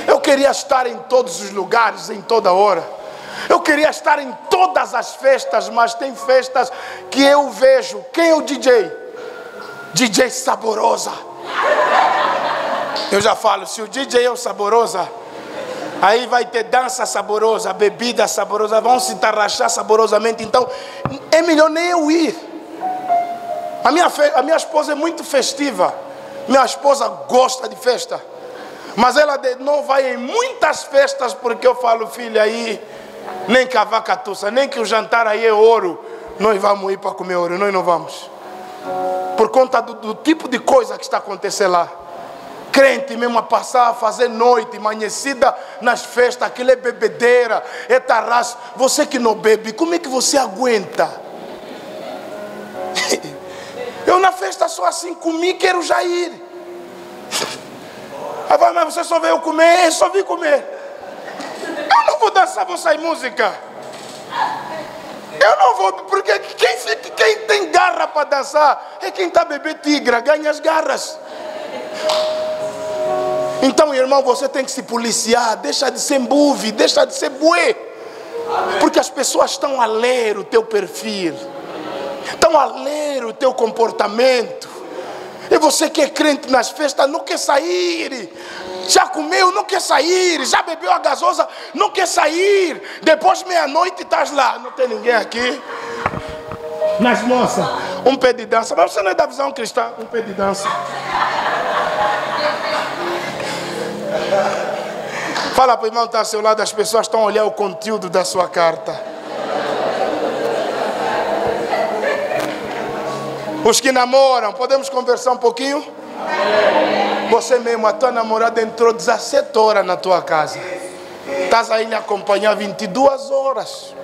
Eu queria estar em todos os lugares, em toda hora. Eu queria estar em todas as festas, mas tem festas que eu vejo. Quem é o DJ? DJ Saborosa. Eu já falo, se o DJ é o Saborosa, aí vai ter dança saborosa, bebida saborosa, vão se tarrachar saborosamente. Então, é melhor nem eu ir. A minha esposa é muito festiva. Minha esposa gosta de festa. Mas ela não vai em muitas festas, porque eu falo, filha, aí nem que a vaca tussa, nem que o jantar aí é ouro, nós vamos ir para comer ouro, nós não vamos. Por conta do tipo de coisa que está acontecendo lá. Crente mesmo a passar, a fazer noite, amanhecida nas festas, aquilo é bebedeira, é tarraço. Você que não bebe, como é que você aguenta? Eu na festa sou assim, comi, quero já ir. Aí vai, mas você só veio comer? Eu só vim comer. Eu não vou dançar, vou sair música. Eu não vou, porque quem tem garra para dançar é quem está bebendo tigra, ganha as garras. Então, irmão, você tem que se policiar, deixa de ser mbuve, deixa de ser bué. Porque as pessoas estão a ler o teu perfil. estão a ler o teu comportamento. E você que é crente nas festas não quer sair. Já comeu, não quer sair. Já bebeu a gasosa, não quer sair. Depois meia-noite estás lá. Não tem ninguém aqui. Nas moças, um pé de dança. Mas você não é da visão cristã, um pé de dança. Fala para o irmão que está ao seu lado, as pessoas estão a olhar o conteúdo da sua carta. Os que namoram, podemos conversar um pouquinho? Você mesmo, a tua namorada entrou 17 horas na tua casa. Estás aí lhe acompanhar 22 horas.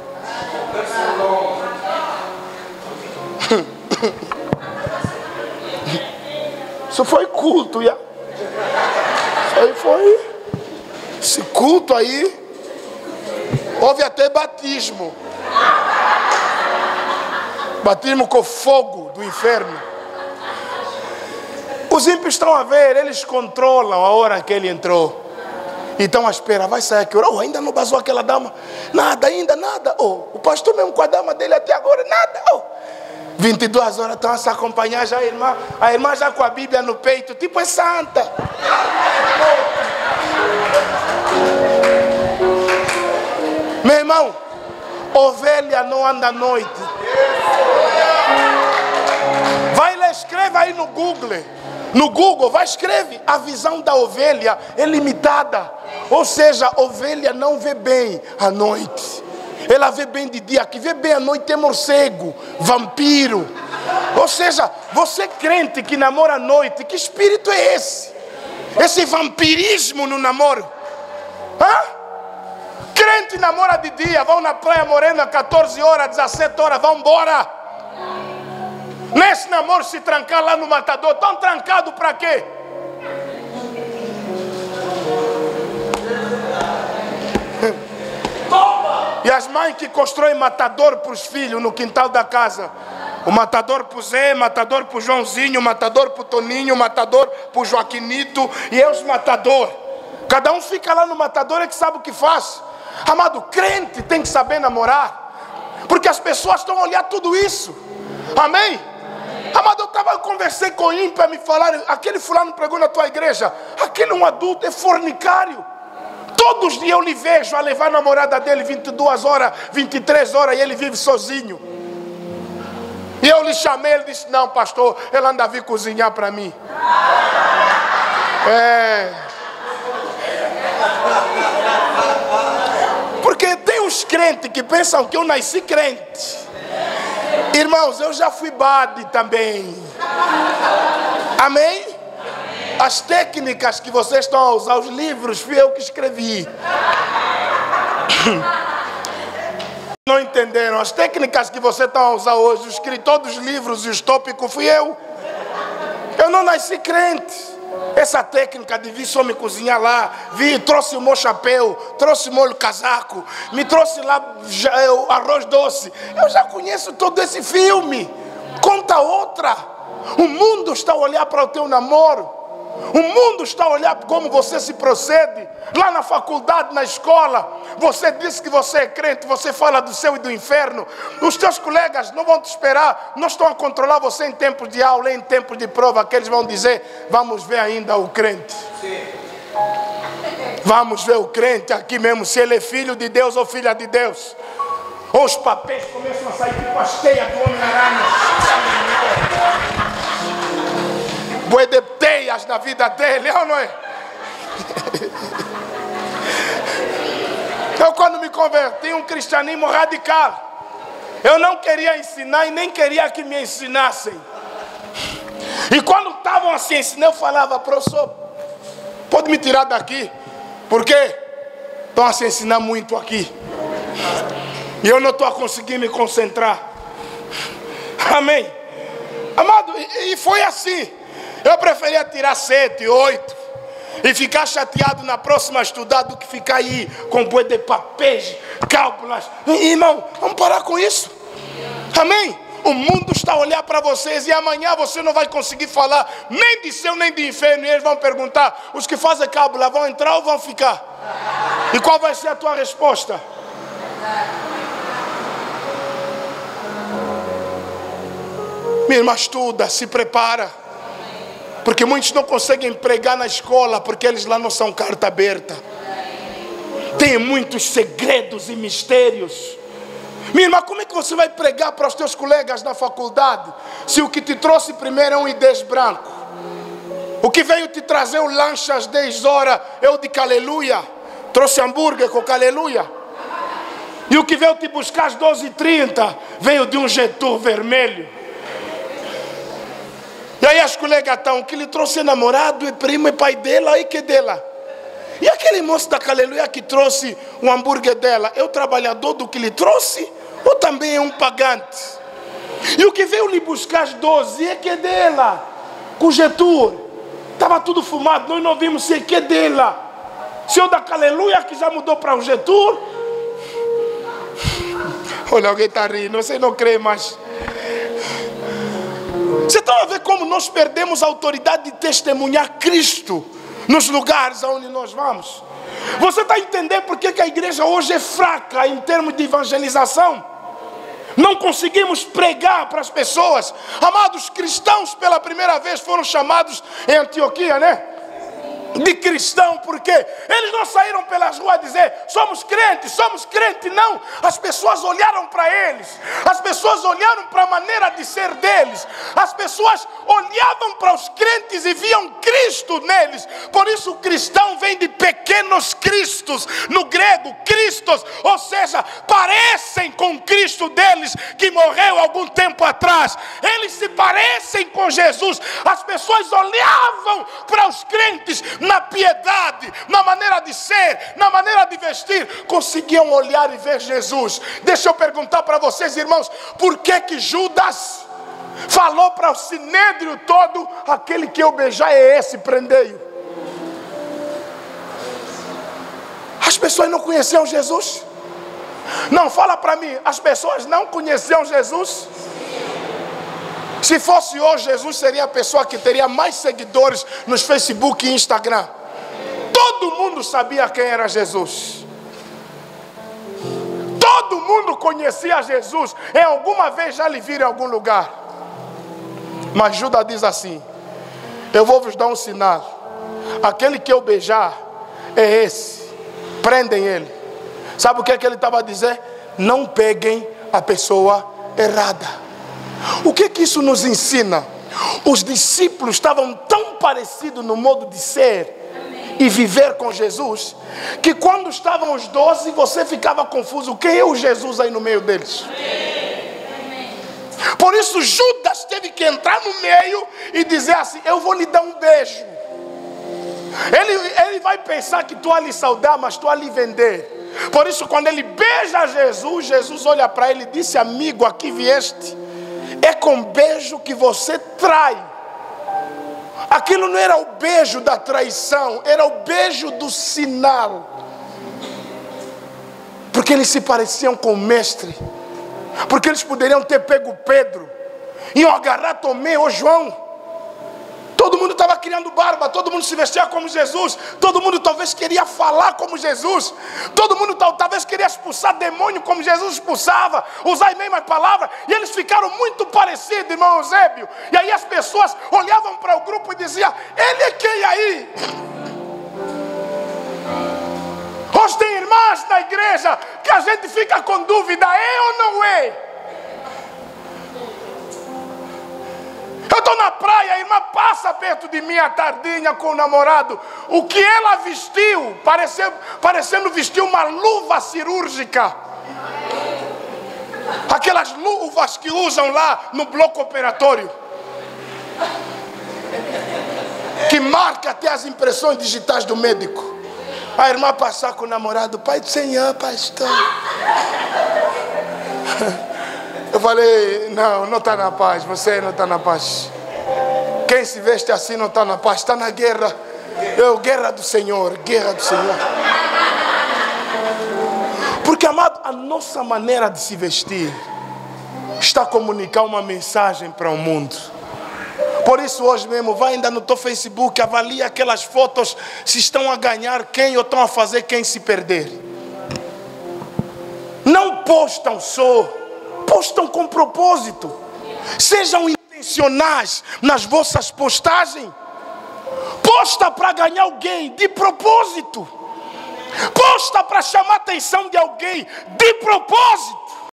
Isso foi culto, já. Isso aí foi. Esse culto aí, houve até batismo. Batismo com fogo do inferno. Os ímpios estão a ver, eles controlam a hora que ele entrou. E estão à espera, vai sair aqui. Oh, ainda não basou aquela dama? Nada, ainda nada. Oh, o pastor mesmo com a dama dele até agora, nada. Oh, 22 horas estão a se acompanhar já a irmã já com a Bíblia no peito, tipo é santa. Meu irmão, ovelha não anda à noite. Vai lá, escreve aí no Google. No Google, vai escreve. A visão da ovelha é limitada. Ou seja, a ovelha não vê bem à noite. Ela vê bem de dia. Que vê bem à noite é morcego, vampiro. Ou seja, você crente que namora à noite, que espírito é esse? Esse vampirismo no namoro. Hã? Crente namora de dia, vão na Praia Morena 14 horas, 17 horas, vão embora. Nesse namoro se trancar lá no matador, estão trancados para quê? E as mães que constroem matador para os filhos no quintal da casa. O matador para o Zé, matador para o Joãozinho, matador para o Toninho, matador para o Joaquinito. E é os matador. Cada um fica lá no matador e que sabe o que faz. Amado, crente tem que saber namorar. Porque as pessoas estão a olhar tudo isso. Amém? Amado, eu conversei com o ímpio para me falar. Aquele fulano pregou na tua igreja. Aquele é um adulto, é fornicário. Todos os dias eu lhe vejo a levar a namorada dele 22 horas, 23 horas e ele vive sozinho. E eu lhe chamei, ele disse, não pastor, ela anda a vir cozinhar para mim. Porque tem uns crentes que pensam que eu nasci crente. Irmãos, eu já fui bade também. Amém? As técnicas que vocês estão a usar, os livros, fui eu que escrevi. Não entenderam? As técnicas que vocês estão a usar hoje, o escritor dos livros e os tópicos, fui eu. Eu não nasci crente. Essa técnica de vir só me cozinhar lá, trouxe o meu chapéu, trouxe o molho casaco, me trouxe lá o arroz doce. Eu já conheço todo esse filme. Conta outra. O mundo está a olhar para o teu namoro. O mundo está a olhar como você se procede. Lá na faculdade, na escola, você diz que você é crente, você fala do céu e do inferno. Os teus colegas não vão te esperar, não estão a controlar você em tempos de aula, em tempos de prova, que eles vão dizer, vamos ver ainda o crente. Vamos ver o crente aqui mesmo, se ele é filho de Deus ou filha de Deus. Ou os papéis começam a sair tipo as teias do Homem-Aranha. Bué de teias na vida dele, ou não é? Eu quando me converti um cristianismo radical, eu não queria ensinar e nem queria que me ensinassem. E quando estavam assim ensinando, eu falava, professor, pode me tirar daqui, porque estão a se ensinar muito aqui. E eu não estou a conseguir me concentrar. Amém? Amado, e foi assim. Eu preferia tirar 7, 8 e ficar chateado na próxima estudar do que ficar aí com bué de papéis, cálculos. Irmão, vamos parar com isso. Amém? O mundo está a olhar para vocês e amanhã você não vai conseguir falar nem de céu nem de inferno. E eles vão perguntar, os que fazem cábula vão entrar ou vão ficar? E qual vai ser a tua resposta? Minha irmã, estuda, se prepara. Porque muitos não conseguem pregar na escola, porque eles lá não são carta aberta. Tem muitos segredos e mistérios. Minha irmã, como é que você vai pregar para os teus colegas na faculdade, se o que te trouxe primeiro é um I10 branco? O que veio te trazer o lanche às 10 horas é o de aleluia. Trouxe hambúrguer com aleluia. E o que veio te buscar às 12h30 veio de um Getur vermelho. E aí as colegas estão, o que lhe trouxe é namorado, é primo, é pai dela, aí que é dela. E aquele moço da aleluia que trouxe um hambúrguer dela, é o trabalhador do que lhe trouxe? Ou também é um pagante? E o que veio lhe buscar às 12 é que é dela. Com o Getur. Estava tudo fumado, nós não vimos se é que é dela. Se é o da aleluia que já mudou para o Getur. Olha, alguém está rindo, você não crê mais. Você está a ver como nós perdemos a autoridade de testemunhar Cristo nos lugares aonde nós vamos? Você está a entender por que a igreja hoje é fraca em termos de evangelização? Não conseguimos pregar para as pessoas. Amados, cristãos pela primeira vez foram chamados em Antioquia, né? De cristão, porque eles não saíram pelas ruas a dizer somos crentes, não. As pessoas olharam para eles, as pessoas olharam para a maneira de ser deles, as pessoas olhavam para os crentes e viam Cristo neles. Por isso o cristão vem de pequenos cristos, no grego cristos, ou seja, parecem com Cristo deles que morreu algum tempo atrás. Eles se parecem com Jesus. As pessoas olhavam para os crentes na piedade, na maneira de ser, na maneira de vestir, conseguiam olhar e ver Jesus. Deixa eu perguntar para vocês, irmãos, por que Judas falou para o sinédrio todo, aquele que eu beijar é esse, prendei-o? As pessoas não conheciam Jesus? Não, fala para mim, as pessoas não conheciam Jesus? Se fosse hoje, Jesus seria a pessoa que teria mais seguidores nos Facebook e Instagram. Todo mundo sabia quem era Jesus. Todo mundo conhecia Jesus. Em alguma vez já lhe viram em algum lugar. Mas Judas diz assim: eu vou vos dar um sinal. Aquele que eu beijar é esse. Prendem ele. Sabe o que é que ele estava a dizer? Não peguem a pessoa errada. O que isso nos ensina? Os discípulos estavam tão parecidos no modo de ser e viver com Jesus, que quando estavam os 12, você ficava confuso. Quem é o Jesus aí no meio deles? Por isso Judas teve que entrar no meio e dizer assim: eu vou lhe dar um beijo. Ele vai pensar que tu a lhe saudar, mas tu a lhe vender. Por isso quando ele beija Jesus, Jesus olha para ele e disse: amigo, aqui vieste. É com beijo que você trai. Aquilo não era o beijo da traição, era o beijo do sinal. Porque eles se pareciam com o mestre. Porque eles poderiam ter pego Pedro, iam agarrar Tomé ou João. Todo mundo estava criando barba, todo mundo se vestia como Jesus, todo mundo talvez queria falar como Jesus, todo mundo talvez queria expulsar demônio como Jesus expulsava, usar as mesmas palavras, e eles ficaram muito parecidos, irmão Eusébio. E aí as pessoas olhavam para o grupo e diziam: ele é quem aí? Hoje tem irmãs na igreja que a gente fica com dúvida, é ou não é? Eu estou na praia, a irmã passa perto de mim à tardinha com o namorado. O que ela vestiu, parecendo vestir uma luva cirúrgica. Aquelas luvas que usam lá no bloco operatório, que marca até as impressões digitais do médico. A irmã passar com o namorado: Pai do Senhor, pastor. Eu falei: não está na paz, você não está na paz. Quem se veste assim não está na paz, está na guerra. Guerra do Senhor, guerra do Senhor. Porque, amado, a nossa maneira de se vestir está a comunicar uma mensagem para o mundo. Por isso hoje mesmo, vai ainda no teu Facebook, avalia aquelas fotos, se estão a ganhar quem ou estão a fazer quem se perder. Não postam só, postam com propósito. Sejam intencionais intencionais nas vossas postagens. Posta para ganhar alguém de propósito. Posta para chamar a atenção de alguém de propósito.